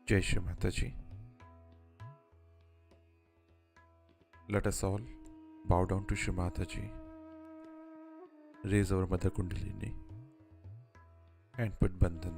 Jai Shri Mataji. Let us all bow down to Shri Mataji, raise our Mother Kundalini and put Bandhan.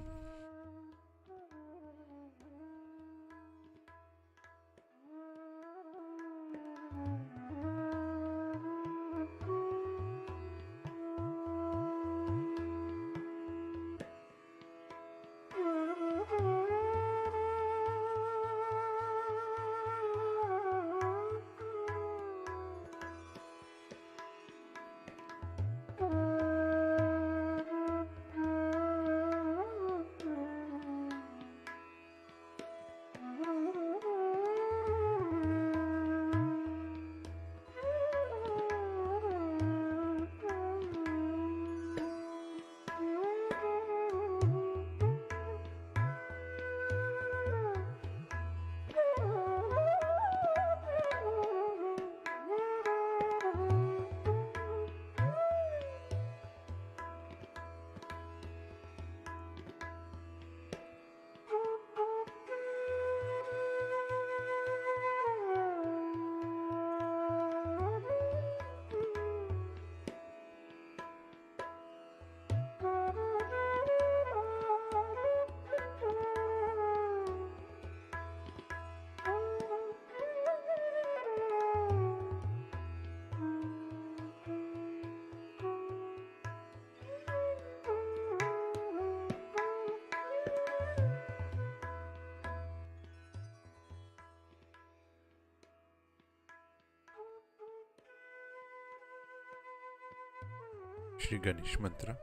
Shri Ganesh Mantra.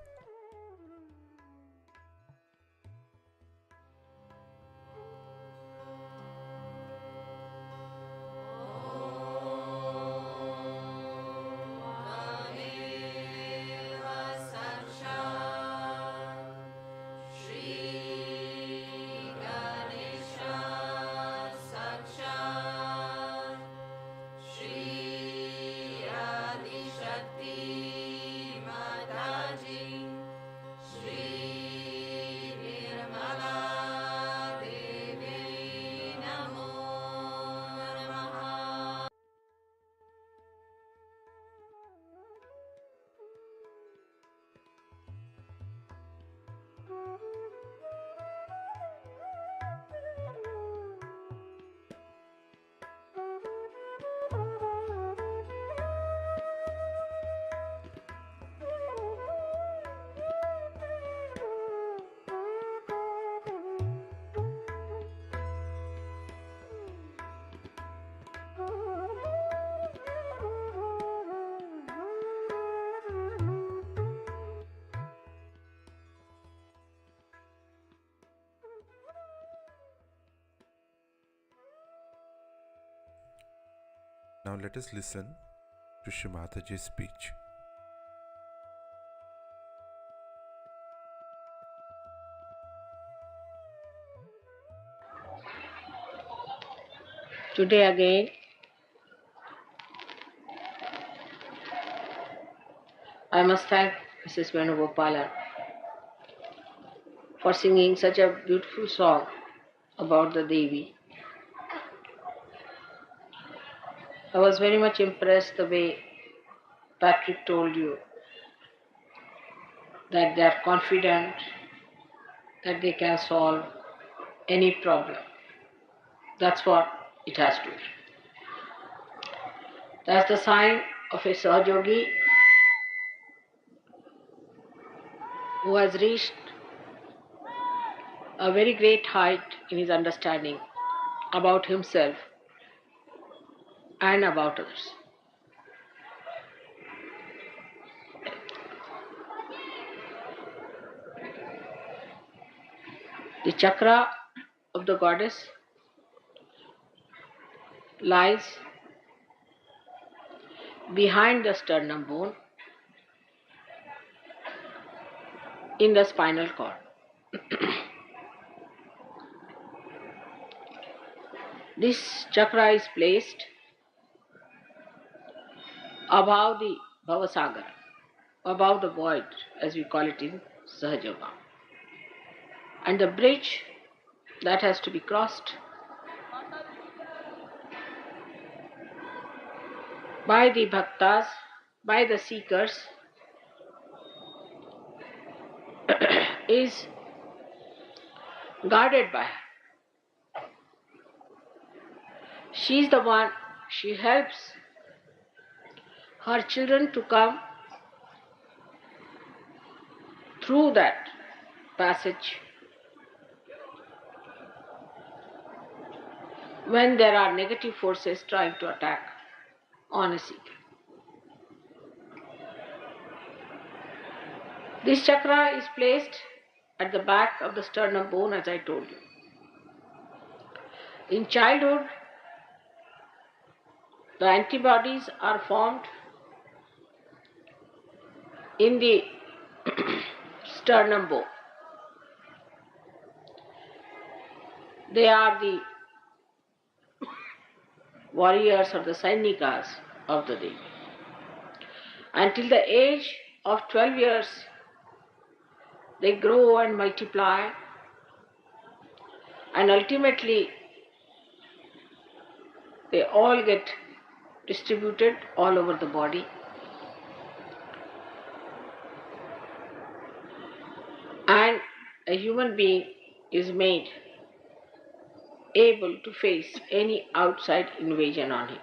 Now let us listen to Shri Mataji's speech. Today again, I must thank Mrs. Venugopala for singing such a beautiful song about the Devi. I was very much impressed the way Patrick told you that they are confident that they can solve any problem. That's what it has to be. That's the sign of a Sahajogi who has reached a very great height in his understanding about himself and about others. The chakra of the goddess lies behind the sternum bone in the spinal cord. This chakra is placed above the Bhavasagar, above the void, as we call it in Sahaja Yoga. And the bridge that has to be crossed by the bhaktas, by the seekers, is guarded by her. She is the one, she helps her children to come through that passage when there are negative forces trying to attack on a seeker. This chakra is placed at the back of the sternum bone, as I told you. In childhood, the antibodies are formed in the sternum bone. They are the warriors or the Sainikas of the Devi. Until the age of 12 years, they grow and multiply, and ultimately they all get distributed all over the body. And a human being is made able to face any outside invasion on him.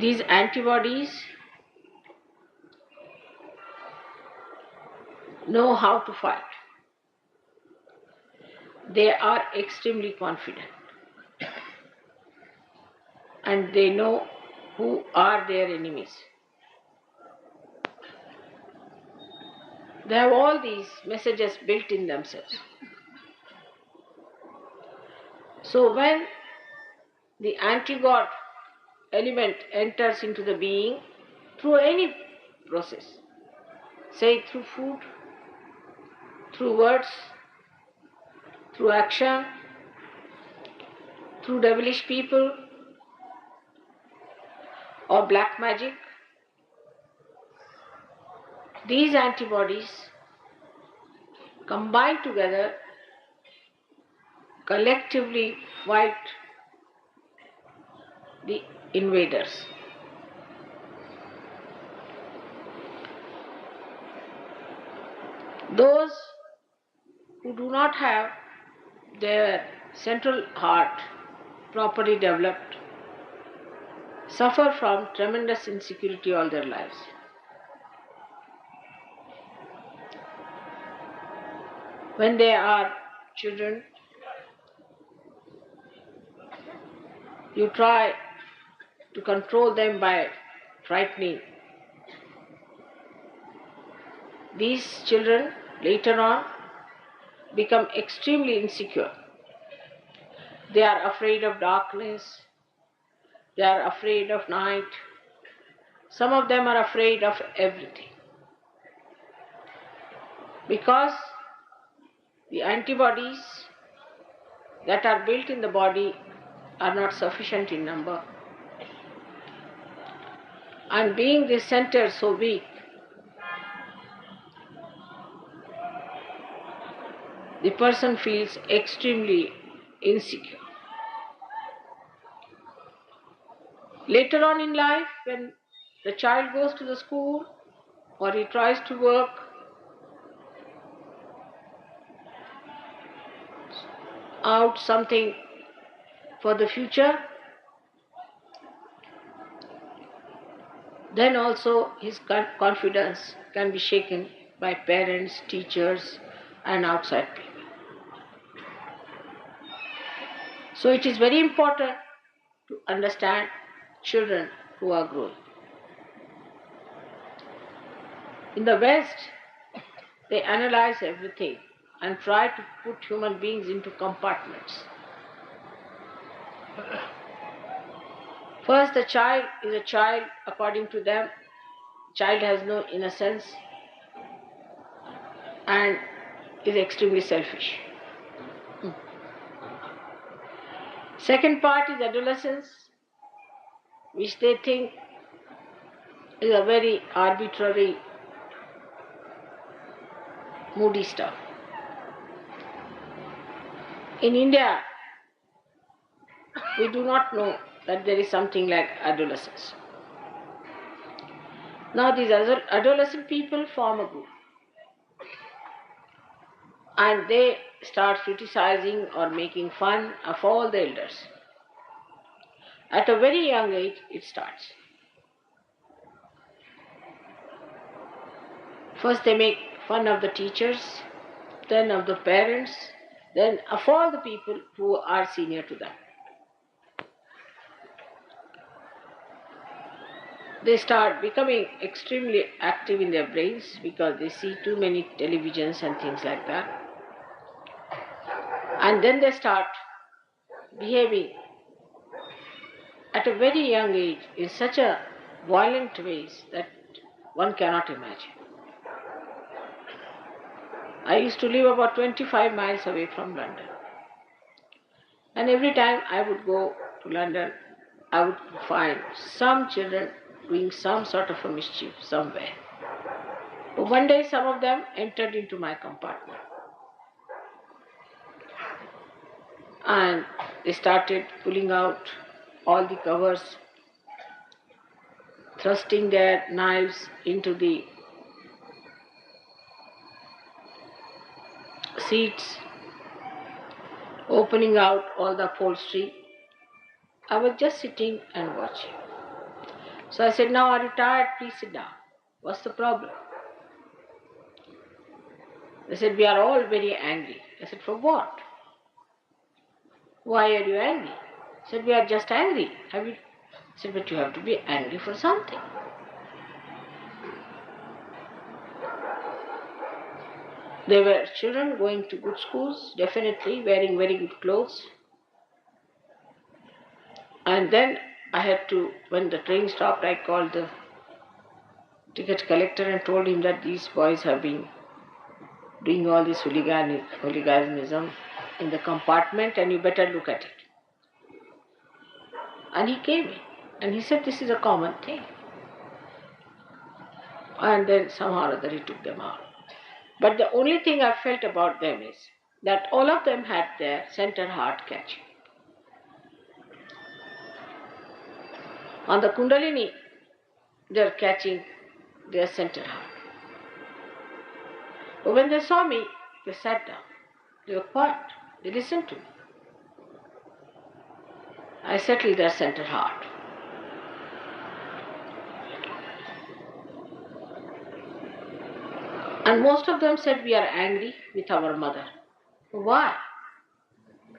These antibodies know how to fight. They are extremely confident and they know who are their enemies. They have all these messages built in themselves. So when the anti-God element enters into the being through any process, say through food, through words, through action, through devilish people, or black magic, these antibodies combine together, collectively fight the invaders. Those who do not have their central heart properly developed suffer from tremendous insecurity all their lives. When they are children, you try to control them by frightening. These children later on become extremely insecure. They are afraid of darkness, they are afraid of night, some of them are afraid of everything. Because the antibodies that are built in the body are not sufficient in number. And being this center so weak, the person feels extremely insecure. Later on in life, when the child goes to the school or he tries to work, out something for the future, then also his confidence can be shaken by parents, teachers, and outside people. So it is very important to understand children who are growing. In the West, they analyze everything and try to put human beings into compartments. First, the child is a child according to them. Child has no innocence and is extremely selfish. Second part is adolescence, which they think is a very arbitrary, moody stuff. In India, we do not know that there is something like adolescence. Now these adolescent people form a group and they start criticizing or making fun of all the elders. At a very young age it starts. First they make fun of the teachers, then of the parents, then of all the people who are senior to them. They start becoming extremely active in their brains because they see too many televisions and things like that. And then they start behaving at a very young age in such a violent ways that one cannot imagine. I used to live about 25 miles away from London. And every time I would go to London, I would find some children doing some sort of a mischief somewhere. But one day some of them entered into my compartment. And they started pulling out all the covers, thrusting their knives into the seats, opening out all the upholstery. I was just sitting and watching. So I said, "Now are you tired? Please sit down. What's the problem?" They said, "We are all very angry." I said, "For what? Why are you angry?" I said, "We are just angry." I said, "But you have to be angry for something." They were children going to good schools, definitely wearing very good clothes. And then I had to, when the train stopped, I called the ticket collector and told him that these boys have been doing all this hooliganism in the compartment and you better look at it. And he came in and he said, "This is a common thing." And then somehow or other he took them out. But the only thing I felt about them is that all of them had their center heart catching. On the Kundalini, they are catching their center heart. But when they saw me, they sat down. They were quiet. They listened to me. I settled their center heart. And most of them said, "We are angry with our mother." Why?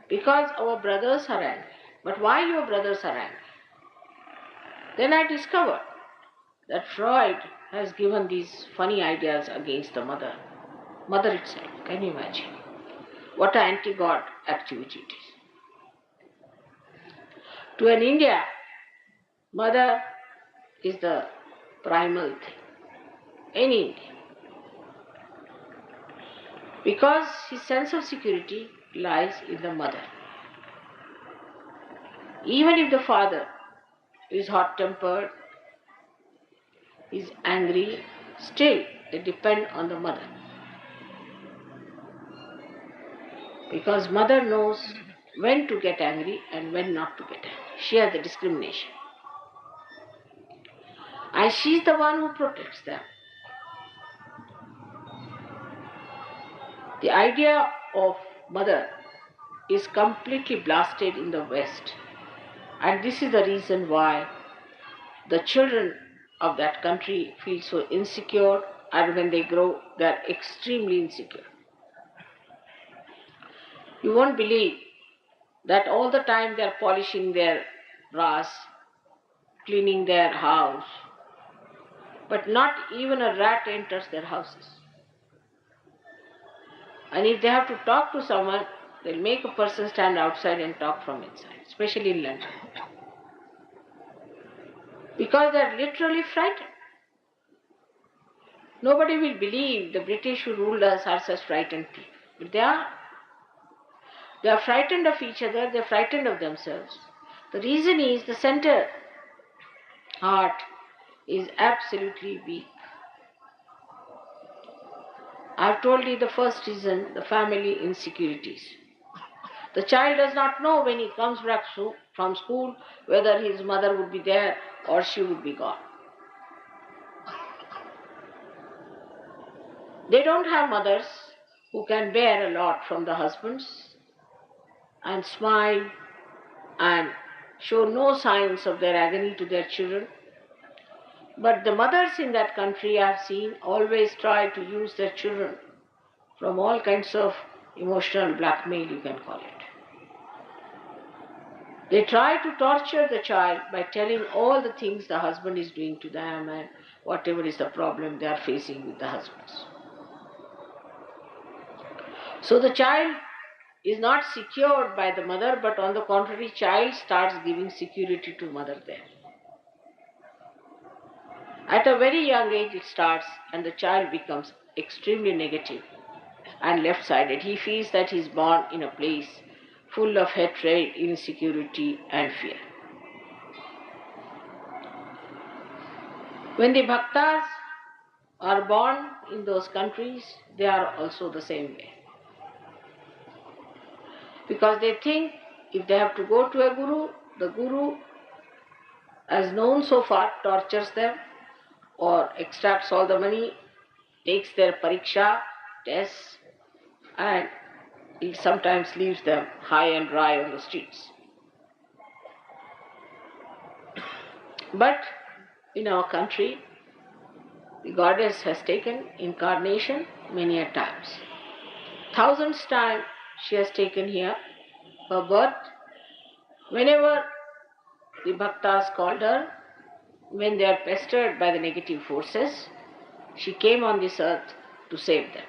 Because our brothers are angry. But why your brothers are angry? Then I discovered that Freud has given these funny ideas against the mother. Mother itself, can you imagine? What an anti-God activity it is. To an India, mother is the primal thing. Any Indian. Because his sense of security lies in the mother. Even if the father is hot-tempered, is angry, still they depend on the mother. Because mother knows when to get angry and when not to get angry. She has the discrimination. And she is the one who protects them. The idea of mother is completely blasted in the West. And this is the reason why the children of that country feel so insecure, and when they grow, they are extremely insecure. You won't believe that all the time they are polishing their brass, cleaning their house, but not even a rat enters their houses. And if they have to talk to someone, they'll make a person stand outside and talk from inside, especially in London. Because they're literally frightened. Nobody will believe the British who ruled us are such frightened people. But they are. They are frightened of each other, they are frightened of themselves. The reason is the center heart is absolutely weak. I've told you the first reason, the family insecurities. The child does not know when he comes back from school whether his mother would be there or she would be gone. They don't have mothers who can bear a lot from the husbands and smile and show no signs of their agony to their children. But the mothers in that country I've seen always try to use their children from all kinds of emotional blackmail, you can call it. They try to torture the child by telling all the things the husband is doing to them and whatever is the problem they are facing with the husbands. So the child is not secured by the mother, but on the contrary, child starts giving security to mother there. At a very young age it starts, and the child becomes extremely negative and left-sided. He feels that he is born in a place full of hatred, insecurity and fear. When the bhaktas are born in those countries, they are also the same way. Because they think if they have to go to a guru, the guru, as known so far, tortures them or extracts all the money, takes their pariksha, tests, and he sometimes leaves them high and dry on the streets. But in our country, the goddess has taken incarnation many a times. Thousands times she has taken here her birth. Whenever the bhaktas called her, when they are pestered by the negative forces, she came on this earth to save them.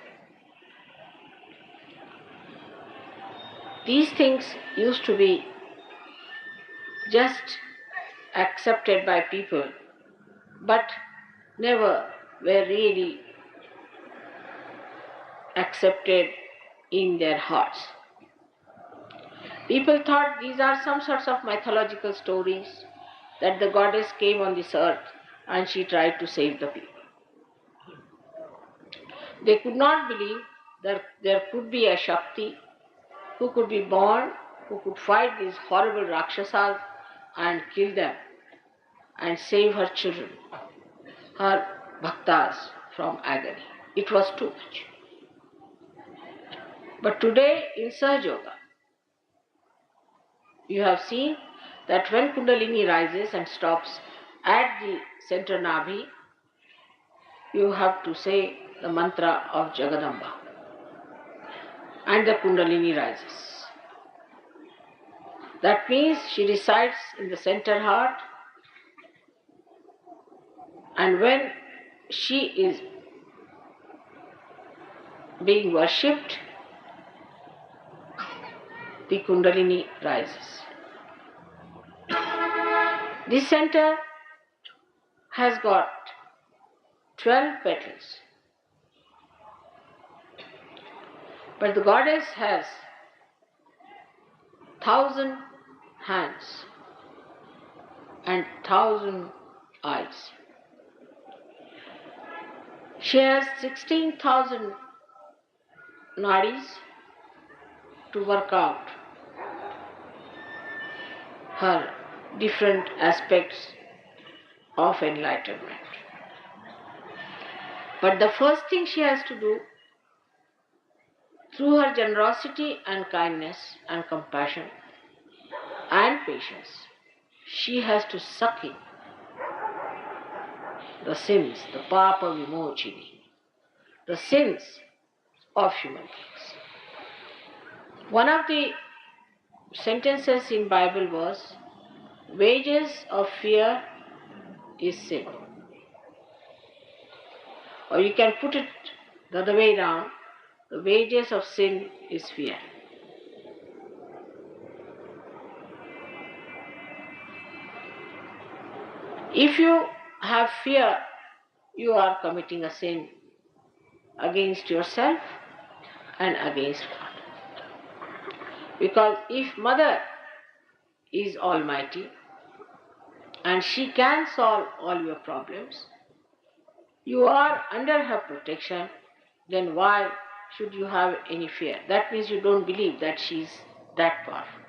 These things used to be just accepted by people, but never were really accepted in their hearts. People thought these are some sorts of mythological stories, that the goddess came on this earth and she tried to save the people. They could not believe that there could be a Shakti who could be born, who could fight these horrible Rakshasas and kill them and save her children, her bhaktas, from agony. It was too much. But today in Sahaja Yoga, you have seen that when Kundalini rises and stops at the center Nabhi, you have to say the mantra of Jagadamba and the Kundalini rises. That means she resides in the center heart, and when she is being worshipped, the Kundalini rises. This center has got 12 petals, but the goddess has 1,000 hands and 1,000 eyes. She has 16,000 nadis to work out her different aspects of enlightenment. But the first thing she has to do, through her generosity and kindness and compassion and patience, she has to suck in the sins, the papa vimochini, the sins of human beings. One of the sentences in Bible was, wages of fear is sin. Or you can put it the other way around, the wages of sin is fear. If you have fear, you are committing a sin against yourself and against God. Because if Mother is Almighty, and she can solve all your problems, you are under her protection, then why should you have any fear? That means you don't believe that she is that powerful.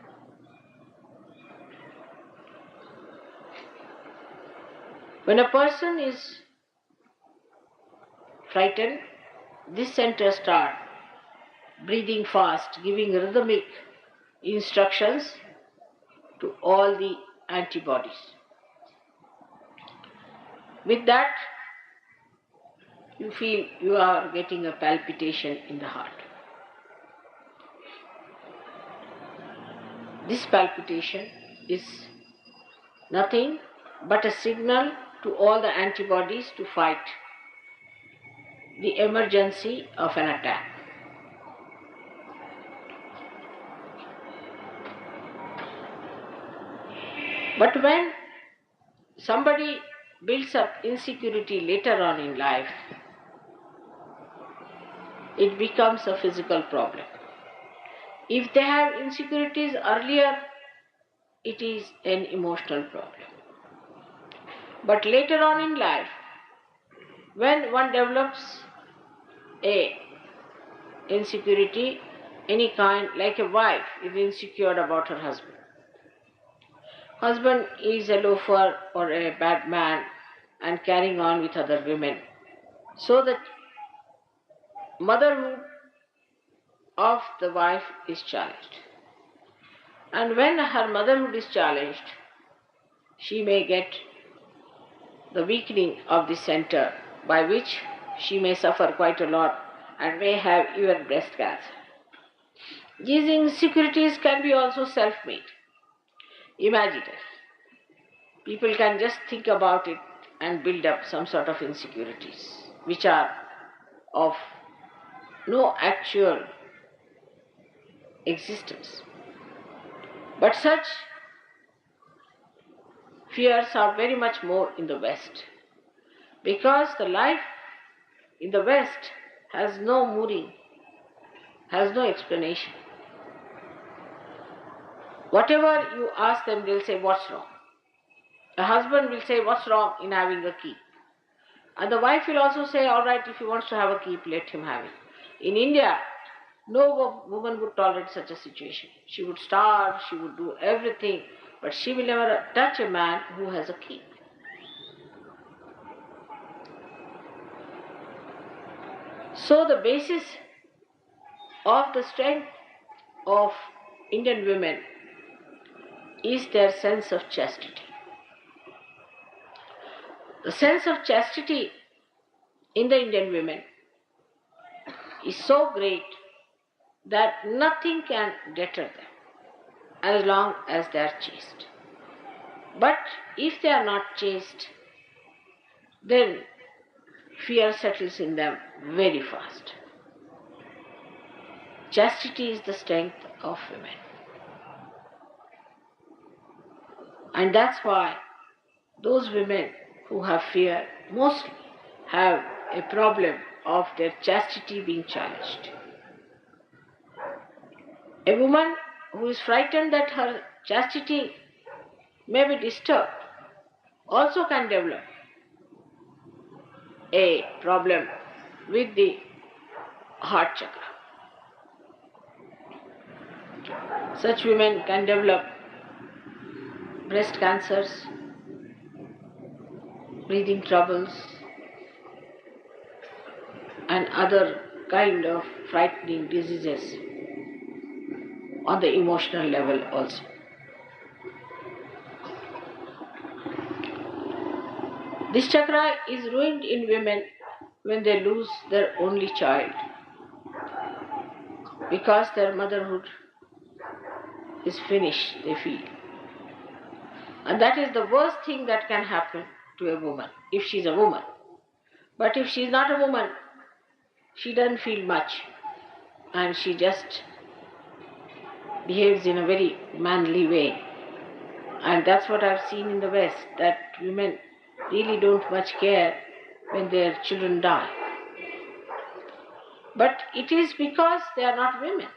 When a person is frightened, this center starts breathing fast, giving rhythmic instructions to all the antibodies. With that, you feel you are getting a palpitation in the heart. This palpitation is nothing but a signal to all the antibodies to fight the emergency of an attack. But when somebody builds up insecurity later on in life, it becomes a physical problem. If they have insecurities earlier, it is an emotional problem. But later on in life, when one develops a insecurity, any kind, like a wife is insecure about her husband. Husband is a loafer or a bad man and carrying on with other women. So the motherhood of the wife is challenged. And when her motherhood is challenged, she may get the weakening of the center, by which she may suffer quite a lot and may have even breast cancer. These insecurities can be also self-made. Imagine it. People can just think about it and build up some sort of insecurities which are of no actual existence. But such fears are very much more in the West, because the life in the West has no mooring, has no explanation. Whatever you ask them, they'll say, what's wrong? A husband will say, what's wrong in having a keep? And the wife will also say, all right, if he wants to have a keep, let him have it. In India, no woman would tolerate such a situation. She would starve, she would do everything, but she will never touch a man who has a keep. So the basis of the strength of Indian women is their sense of chastity. The sense of chastity in the Indian women is so great that nothing can deter them as long as they are chaste. But if they are not chaste, then fear settles in them very fast. Chastity is the strength of women. And that's why those women who have fear mostly have a problem of their chastity being challenged. A woman who is frightened that her chastity may be disturbed also can develop a problem with the heart chakra. Such women can develop breast cancers, breathing troubles, and other kind of frightening diseases on the emotional level also. This chakra is ruined in women when they lose their only child, because their motherhood is finished, they feel. And that is the worst thing that can happen to a woman, if she is a woman. But if she is not a woman, she doesn't feel much, and she just behaves in a very manly way. And that's what I've seen in the West, that women really don't much care when their children die. But it is because they are not women.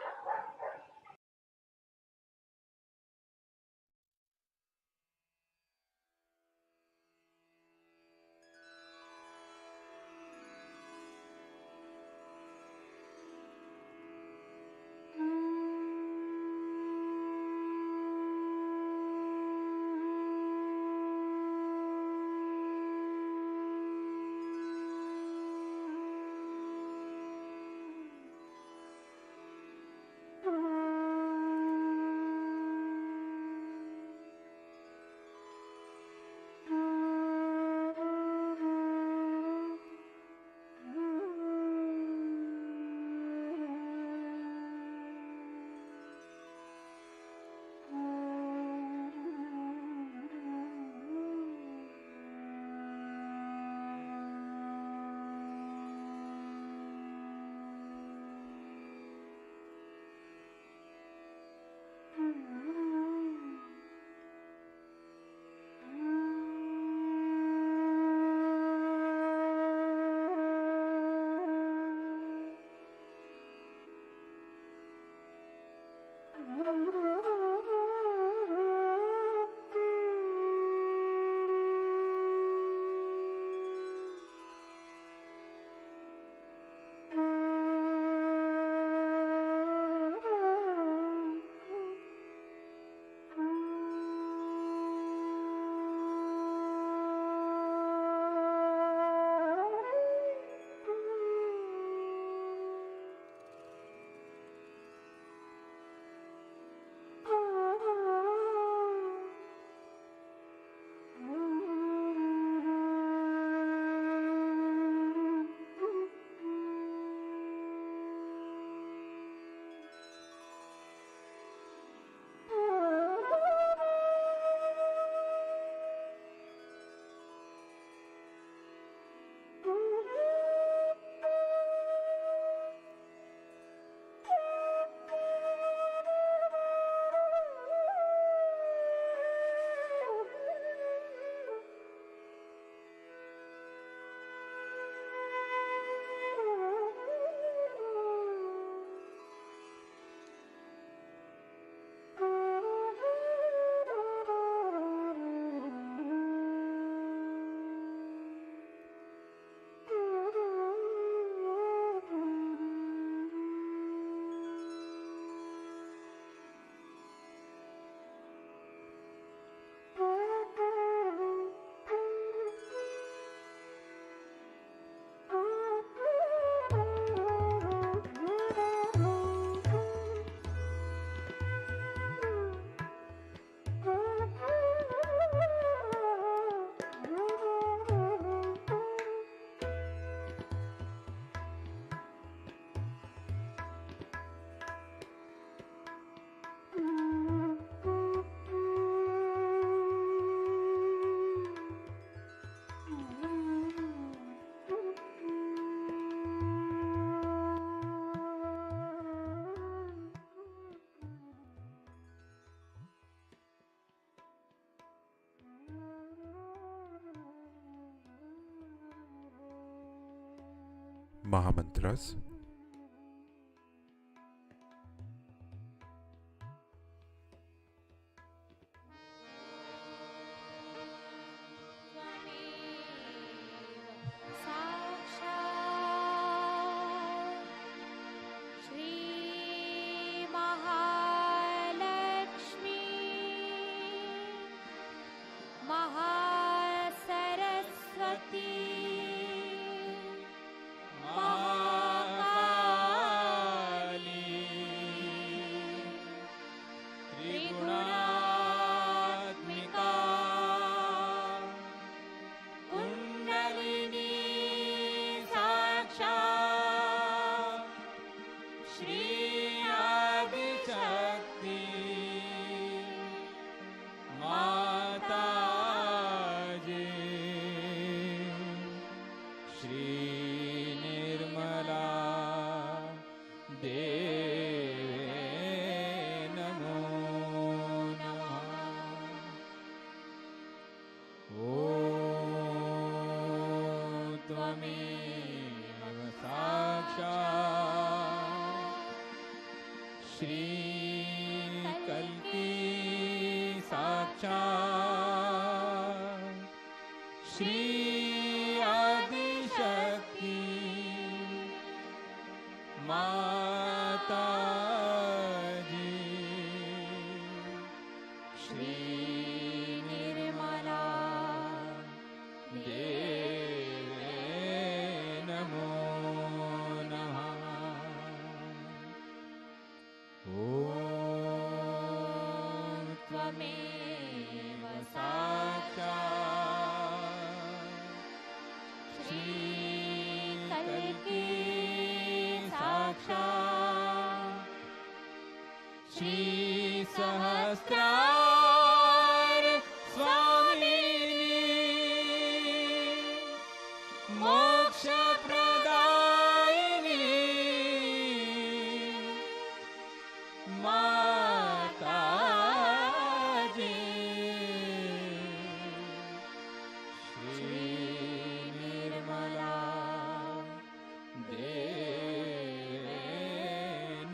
Mahamantras.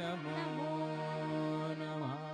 नमो नमः।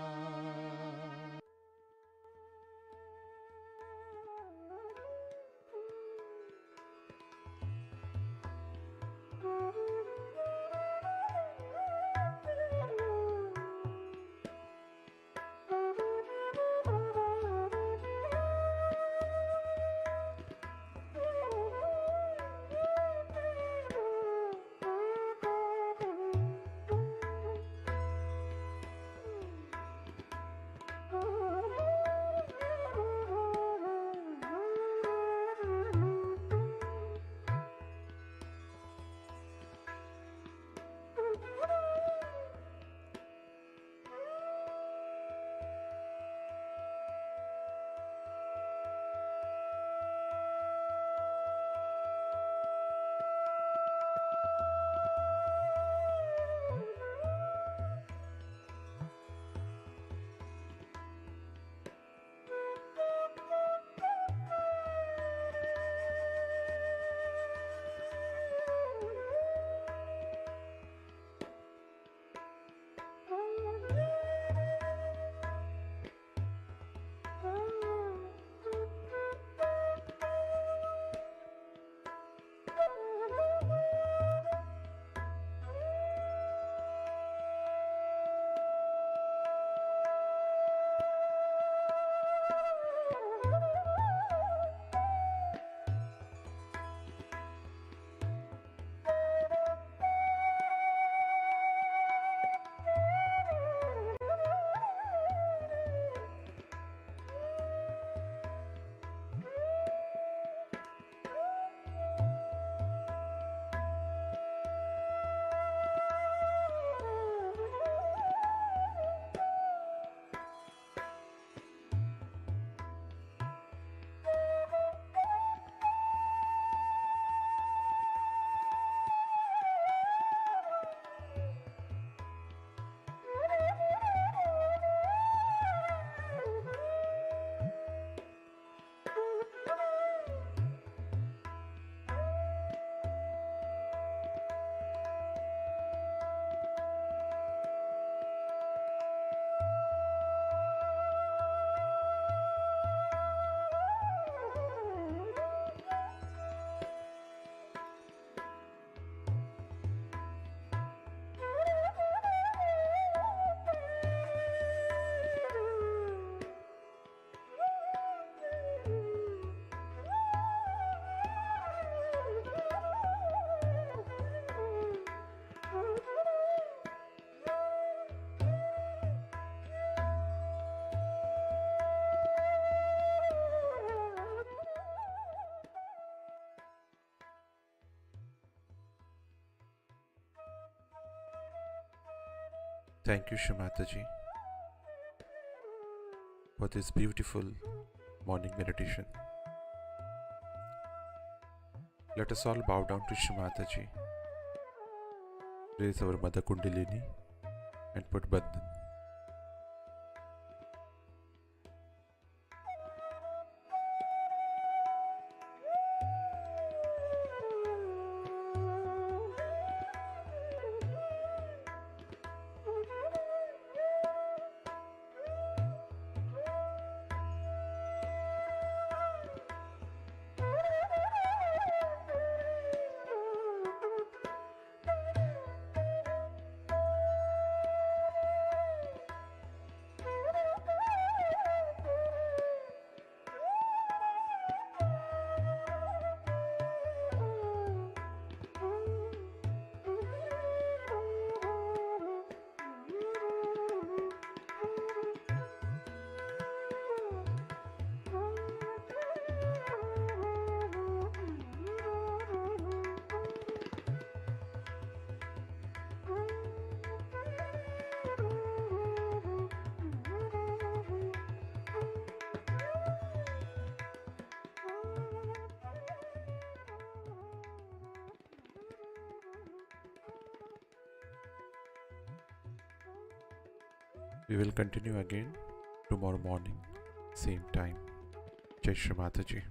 Thank you, Shimataji, for this beautiful morning meditation. Let us all bow down to Shimataji, raise our Mother Kundalini, and put Bandhan. We will continue again tomorrow morning, same time. Jai Shri Mataji.